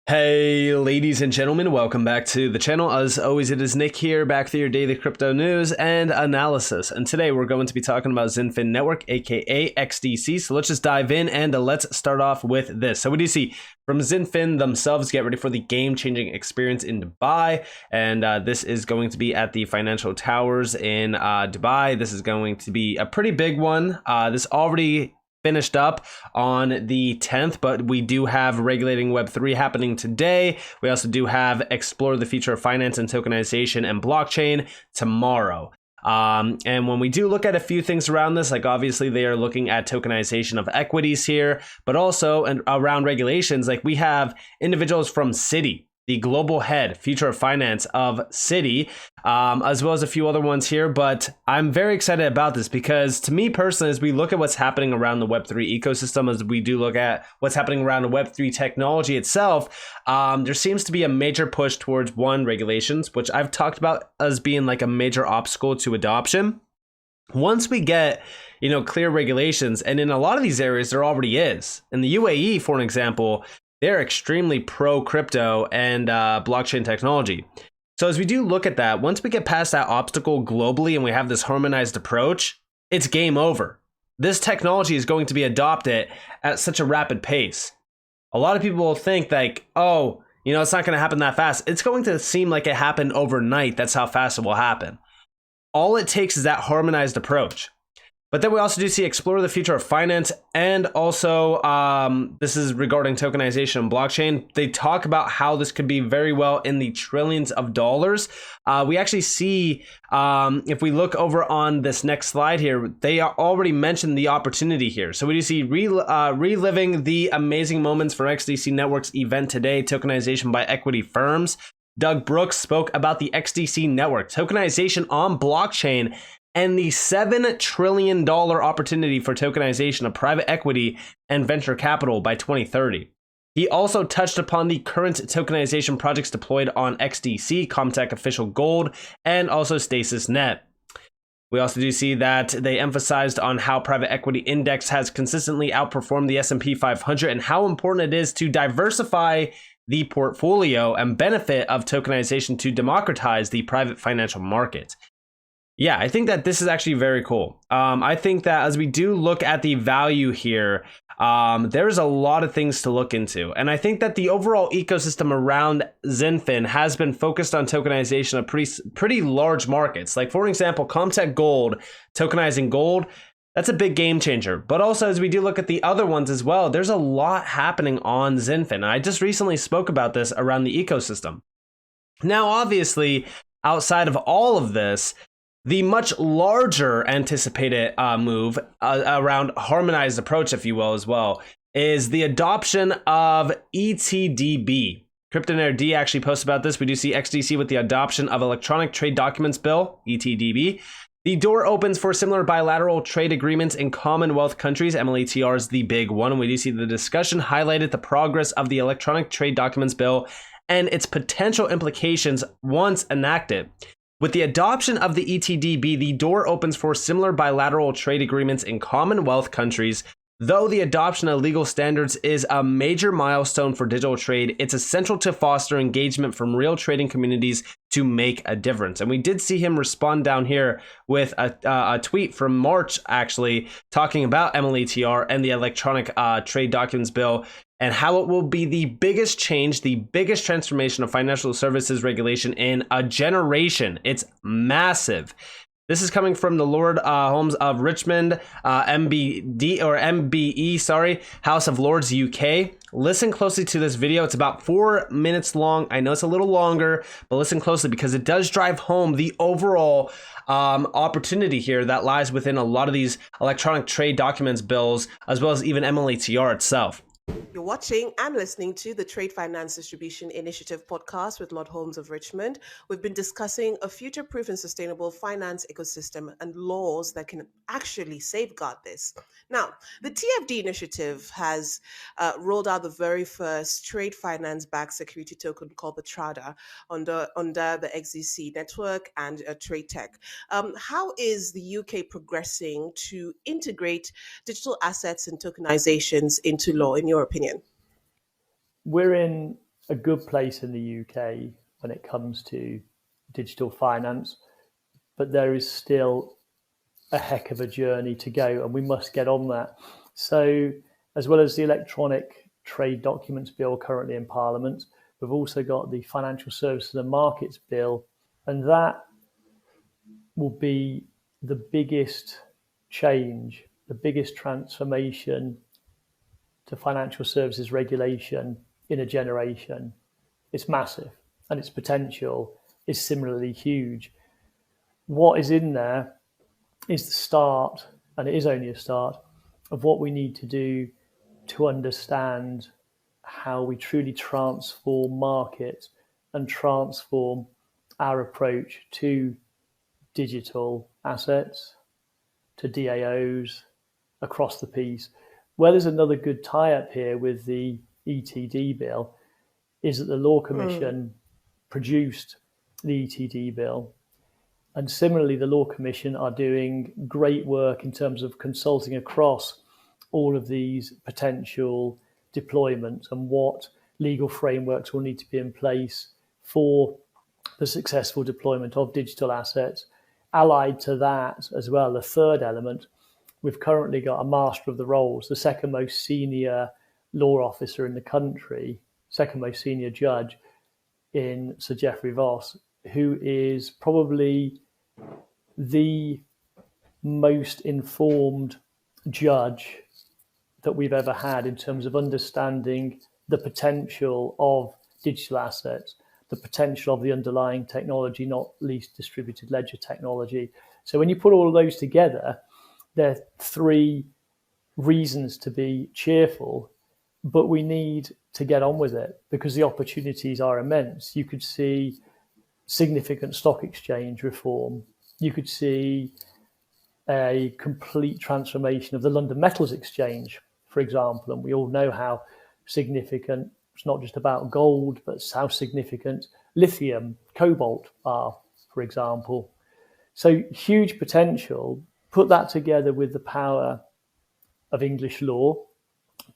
Hey, ladies and gentlemen, welcome back to the channel. As always, it is Nick here, back for your daily crypto news and analysis. And today we're going to be talking about XinFin Network, aka XDC. So let's just dive in and let's start off with this. So what do you see from XinFin themselves? Get ready for the game-changing experience in Dubai. And this is going to be at the Financial Towers in Dubai. This is going to be a pretty big one. This already finished up on the 10th, but we do have Regulating Web3 happening today. We also do have Explore the Future of Finance and Tokenization and Blockchain tomorrow. And when we do look at a few things around this, like obviously they are looking at tokenization of equities here, but also around regulations, like we have individuals from Citi, the global head, future of finance of Citi, as well as a few other ones here. But I'm very excited about this because to me personally, as we look at what's happening around the Web3 ecosystem, as we do look at what's happening around the Web3 technology itself, there seems to be a major push towards regulations, which I've talked about as being like a major obstacle to adoption. Once we get, clear regulations, and in a lot of these areas, there already is. In the UAE, for an example, they're extremely pro crypto and blockchain technology. So as we do look at that, once we get past that obstacle globally and we have this harmonized approach, it's game over. This technology is going to be adopted at such a rapid pace. A lot of people will think like, oh, it's not going to happen that fast. It's going to seem like it happened overnight. That's how fast it will happen. All it takes is that harmonized approach. But then we also do see Explore the Future of Finance, and also this is regarding tokenization and blockchain. They talk about how this could be very well in the trillions of dollars. We actually see, if we look over on this next slide here, they already mentioned the opportunity here. So we do see reliving the amazing moments for XDC Network's event today, tokenization by equity firms. Doug Brooks spoke about the XDC Network, tokenization on blockchain, and the $7 trillion opportunity for tokenization of private equity and venture capital by 2030. He also touched upon the current tokenization projects deployed on XDC, Comtech Official Gold, and also Stasis Net. We also do see that they emphasized on how private equity index has consistently outperformed the S&P 500 and how important it is to diversify the portfolio and benefit of tokenization to democratize the private financial market. Yeah, I think that this is actually very cool. I think that as we do look at the value here, there's a lot of things to look into. And I think that the overall ecosystem around XinFin has been focused on tokenization of pretty large markets. Like, for example, Comtech Gold, tokenizing gold, that's a big game changer. But also, as we do look at the other ones as well, there's a lot happening on XinFin. I just recently spoke about this around the ecosystem. Now, obviously, outside of all of this, the much larger anticipated move around harmonized approach, if you will, as well, is the adoption of ETDB. Cryptonair D actually posts about this. We do see XDC with the adoption of Electronic Trade Documents Bill, ETDB. The door opens for similar bilateral trade agreements in Commonwealth countries. MEXC is the big one. And we do see the discussion highlighted the progress of the Electronic Trade Documents Bill and its potential implications once enacted. With the adoption of the ETDB, the door opens for similar bilateral trade agreements in Commonwealth countries. Though the adoption of legal standards is a major milestone for digital trade, it's essential to foster engagement from real trading communities to make a difference. And we did see him respond down here with a tweet from March, actually, talking about MEXC and the Electronic Trade Documents Bill, and how it will be the biggest change, the biggest transformation of financial services regulation in a generation. It's massive. This is coming from the Lord Holmes of Richmond, MBE, House of Lords UK. Listen closely to this video. It's about 4 minutes long. I know it's a little longer, but listen closely because it does drive home the overall opportunity here that lies within a lot of these electronic trade documents bills, as well as even MEXC itself. You're watching and listening to the Trade Finance Distribution Initiative podcast with Lord Holmes of Richmond. We've been discussing a future-proof and sustainable finance ecosystem and laws that can actually safeguard this. Now, the TFD initiative has rolled out the very first trade finance-backed security token called the TRADA under the XDC network and Trade Tech. How is the UK progressing to integrate digital assets and tokenizations into law, in your opinion? We're in a good place in the UK when it comes to digital finance, but there is still a heck of a journey to go, and we must get on that. So, as well as the electronic trade documents bill currently in Parliament, we've also got the Financial Services and Markets Bill, and that will be the biggest change, the biggest transformation to financial services regulation in a generation. It's massive, and its potential is similarly huge. What is in there is the start, and it is only a start, of what we need to do to understand how we truly transform markets and transform our approach to digital assets, to DAOs across the piece. Where there's another good tie-up here with the ETD bill is that the Law Commission produced the ETD bill. And similarly, the Law Commission are doing great work in terms of consulting across all of these potential deployments and what legal frameworks will need to be in place for the successful deployment of digital assets. Allied to that as well, the third element, we've currently got a Master of the Rolls, the second most senior law officer in the country, second most senior judge in Sir Geoffrey Voss, who is probably the most informed judge that we've ever had in terms of understanding the potential of digital assets, the potential of the underlying technology, not least distributed ledger technology. So when you put all of those together, there are three reasons to be cheerful, but we need to get on with it because the opportunities are immense. You could see significant stock exchange reform. You could see a complete transformation of the London Metals Exchange, for example, and we all know how significant, it's not just about gold, but how significant lithium, cobalt are, for example. So huge potential. Put that together with the power of English law,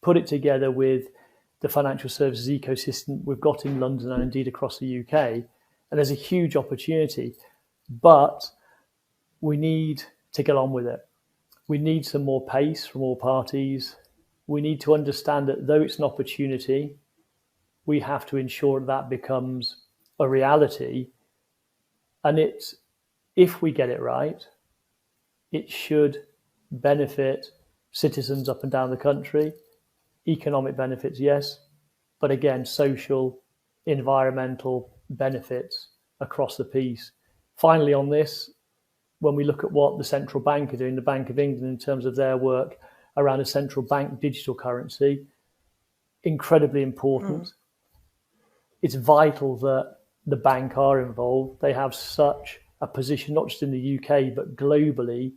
put it together with the financial services ecosystem we've got in London and indeed across the UK, and there's a huge opportunity, but we need to get on with it. We need some more pace from all parties. We need to understand that though it's an opportunity, we have to ensure that becomes a reality. And if we get it right, it should benefit citizens up and down the country. Economic benefits, yes, but again, social, environmental benefits across the piece. Finally, on this, when we look at what the central bank are doing, the Bank of England, in terms of their work around a central bank digital currency, incredibly important. It's vital that the bank are involved. They have such a position, not just in the UK, but globally,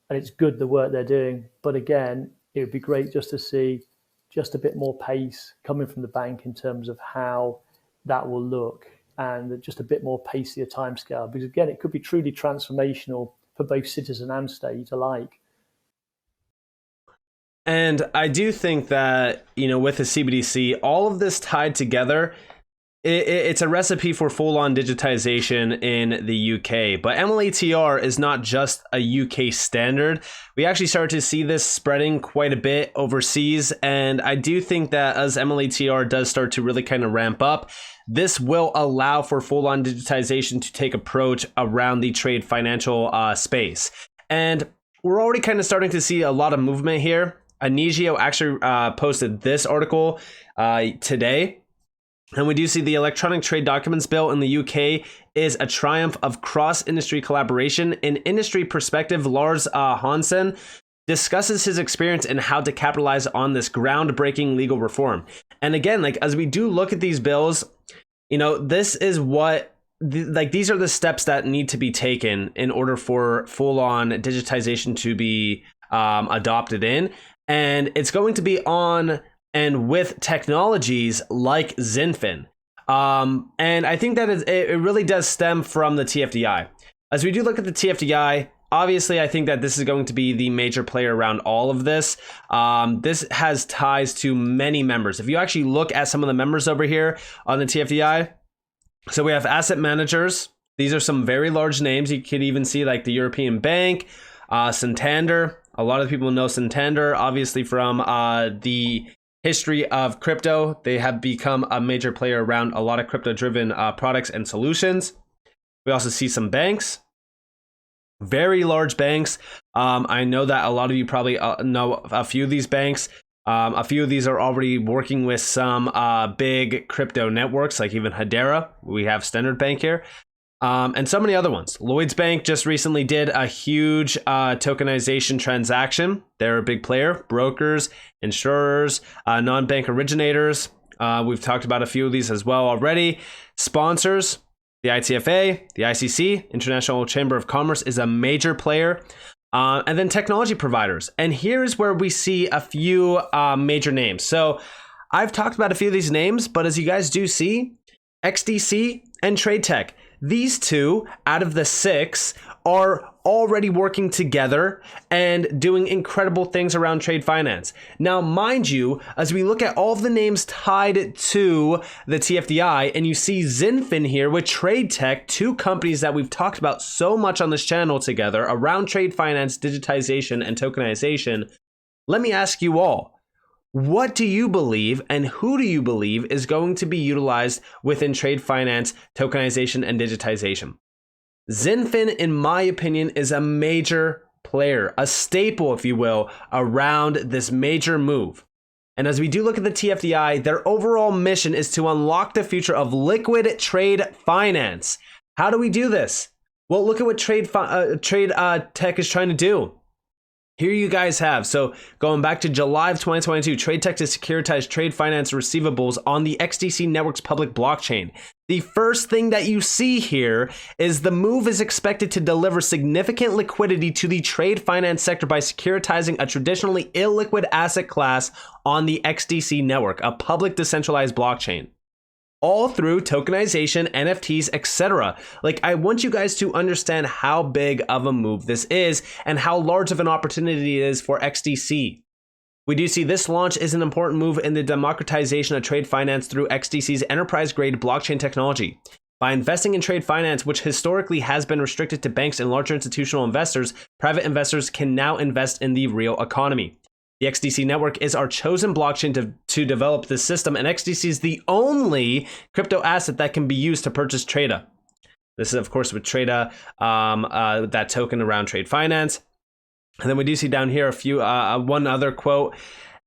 and it's good the work they're doing. But again, it would be great just to see just a bit more pace coming from the bank in terms of how that will look, and just a bit more pacier timescale, because again, it could be truly transformational for both citizen and state alike. And I do think that, with the CBDC, all of this tied together, it's a recipe for full-on digitization in the UK. But MLATR is not just a UK standard. We actually started to see this spreading quite a bit overseas. And I do think that as MLATR does start to really kind of ramp up, this will allow for full-on digitization to take approach around the trade financial space. And we're already kind of starting to see a lot of movement here. Anigio actually posted this article today. And we do see the Electronic Trade Documents Bill in the UK is a triumph of cross-industry collaboration. In industry perspective, Lars Hansen discusses his experience and how to capitalize on this groundbreaking legal reform. And again, as we do look at these bills, this is what, these are the steps that need to be taken in order for full-on digitization to be adopted in. And it's going to be on and with technologies like XinFin. And I think that it really does stem from the TFDI. As we do look at the TFDI, obviously, I think that this is going to be the major player around all of this. This has ties to many members. If you actually look at some of the members over here on the TFDI, so we have asset managers. These are some very large names. You could even see like the European Bank, Santander. A lot of people know Santander, obviously from the history of crypto. They have become a major player around a lot of crypto-driven products and solutions. We also see some banks, very large banks. I know that a lot of you probably know a few of these banks. A few of these are already working with some big crypto networks, like even Hedera. We have Standard Bank here. And so many other ones. Lloyds Bank just recently did a huge tokenization transaction. They're a big player. Brokers, insurers, non-bank originators. We've talked about a few of these as well already. Sponsors, the ITFA, the ICC, International Chamber of Commerce is a major player. And then technology providers. And here's where we see a few major names. So I've talked about a few of these names, but as you guys do see, XDC and TradeTech, these two out of the 6 are already working together and doing incredible things around trade finance. Now, mind you, as we look at all of the names tied to the TFDI, and you see XinFin here with TradeTech, 2 companies that we've talked about so much on this channel together around trade finance, digitization, and tokenization, let me ask you all, what do you believe and who do you believe is going to be utilized within trade finance, tokenization, and digitization? XinFin, in my opinion, is a major player, a staple, if you will, around this major move. And as we do look at the TFDI, their overall mission is to unlock the future of liquid trade finance. How do we do this? Well, look at what trade tech is trying to do. Here you guys have, so going back to July of 2022, TradeTech to securitize trade finance receivables on the XDC network's public blockchain. The first thing that you see here is the move is expected to deliver significant liquidity to the trade finance sector by securitizing a traditionally illiquid asset class on the XDC network, a public decentralized blockchain. All through tokenization, NFTs, etc. Like, I want you guys to understand how big of a move this is and how large of an opportunity it is for XDC. We do see this launch is an important move in the democratization of trade finance through XDC's enterprise-grade blockchain technology. By investing in trade finance, which historically has been restricted to banks and larger institutional investors, private investors can now invest in the real economy. The XDC network is our chosen blockchain to develop this system, and XDC is the only crypto asset that can be used to purchase Trada. This is, of course, with Trada, that token around trade finance. And then we do see down here a few, one other quote.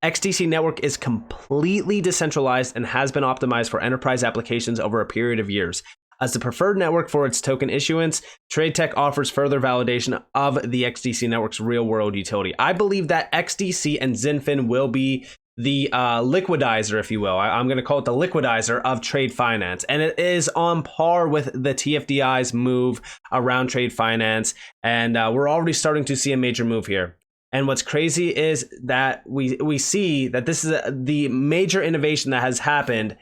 XDC network is completely decentralized and has been optimized for enterprise applications over a period of years. As the preferred network for its token issuance, TradeTech offers further validation of the XDC network's real-world utility. I believe that XDC and XinFin will be the liquidizer, if you will. I'm going to call it the liquidizer of trade finance. And it is on par with the TFDI's move around trade finance. And we're already starting to see a major move here. And what's crazy is that we see that this is the major innovation that has happened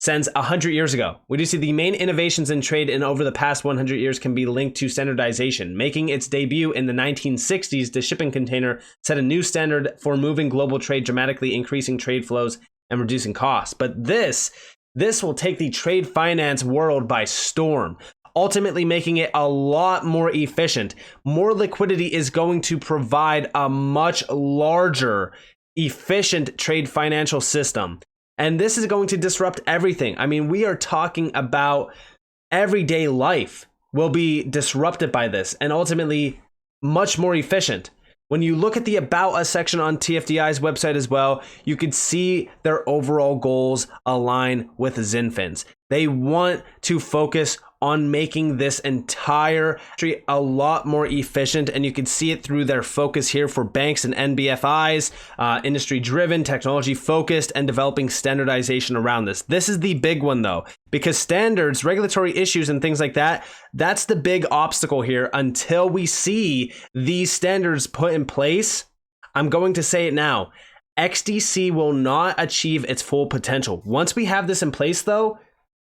since 100 years ago. We do see the main innovations in trade in over the past 100 years can be linked to standardization. Making its debut in the 1960s, the shipping container set a new standard for moving global trade, dramatically increasing trade flows and reducing costs. But this will take the trade finance world by storm, ultimately making it a lot more efficient. More liquidity is going to provide a much larger, efficient trade financial system. And this is going to disrupt everything. I mean, we are talking about everyday life will be disrupted by this and ultimately much more efficient. When you look at the About Us section on TFDI's website as well, you can see their overall goals align with XinFin's. They want to focus on making this entire industry a lot more efficient, and you can see it through their focus here for banks and NBFIs, industry-driven, technology-focused, and developing standardization around this. This is the big one, though, because standards, regulatory issues, and things like that, that's the big obstacle here. Until we see these standards put in place, I'm going to say it now, XDC will not achieve its full potential. Once we have this in place, though,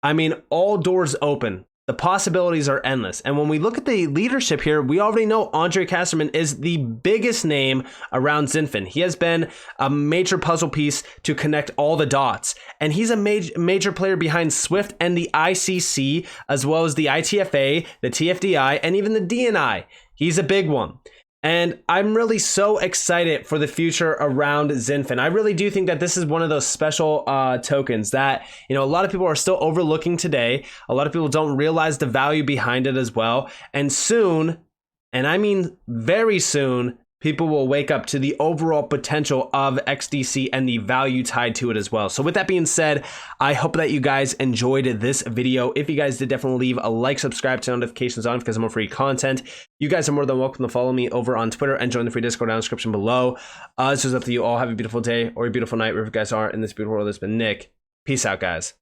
I mean, all doors open. The possibilities are endless. And when we look at the leadership here, we already know Andre Casterman is the biggest name around XinFin. He has been a major puzzle piece to connect all the dots. And he's a major player behind SWIFT and the ICC, as well as the ITFA, the TFDI, and even the DNI. He's a big one. And I'm really so excited for the future around XinFin. I really do think that this is one of those special tokens that, a lot of people are still overlooking today. A lot of people don't realize the value behind it as well. And soon, and I mean very soon, people will wake up to the overall potential of XDC and the value tied to it as well. So with that being said, I hope that you guys enjoyed this video. If you guys did, definitely leave a like, subscribe, turn notifications on because I'm more free content. You guys are more than welcome to follow me over on Twitter and join the free Discord down in the description below. This is up to you all. Have a beautiful day or a beautiful night wherever you guys are in this beautiful world. It's been Nick. Peace out, guys.